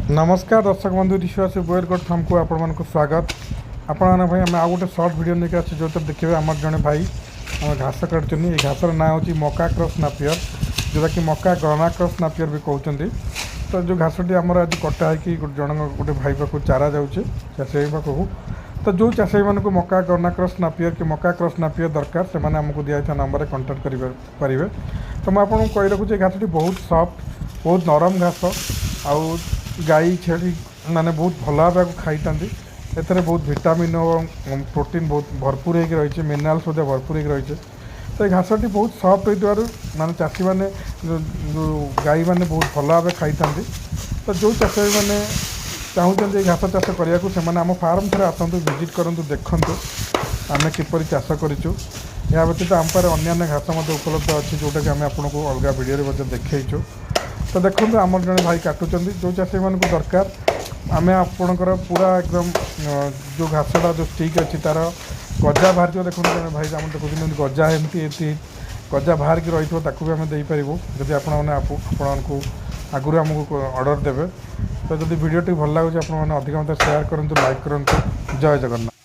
नमस्कार दर्शक बंधु ऋषि बोयरगढ़ फार्म को आपण स्वागत। आपण भाई आम आउ गोटे सर्ट वीडियो लेके आस जो देखिए आम जड़े भाई आम घास काटुन। ये घासर ना हूँ मका क्रॉस नापियर जोटा कि मका गणना क्रॉस नापियर भी कहते। तो जो घासटी आमर आज कटा है जन गोटे भाई पाक चारा जाऊँचे चाषी पाक। तो जो चाषी मानक मका गणना क्रॉस नापियर कि मका क्रॉस नापियर दरकार से आमको दिखाई नंबर कंटाक्ट करेंगे। तो मुझे आपको कही रखुच्छे घासटी बहुत सफ्ट बहुत नरम घास आउ गाई छेड़ी माने बहुत भल भाव खाई एथे बहुत विटामिन और प्रोटीन बहुत भरपूर हो रही मिनराल्स भरपूर हो रही। तो ये घासटी बहुत सफ्ट हो माने चाषी मैंने गाई मैंने बहुत भल भाव खाई। तो जो चाषी मैंने चाहते घास चाष करने को आम फार्म थे आसतु विजिट करूँ देखूँ आम किपर चाष करूँ। या व्यतीत आम पारे अन्य घास उपलब्ध अच्छी जोटा कि आम आपको अलग वीडियो देखु। तो देखो आम जड़े भाई काटुंट जो चाषी मानक दरकार आम आपणकर पूरा एकदम जो घासटा जो स्टिक अच्छी तार गजा बाहर देखो जब भाई आम देखते गजा एमती गजा बाहर की रही भी आम देपारू जदि आपको आगुरी आमको ऑर्डर देवे। तो जब वीडियो भल लगे आपने अधिक मत शेयर करूँ लाइक करूँ। जय जगन्नाथ।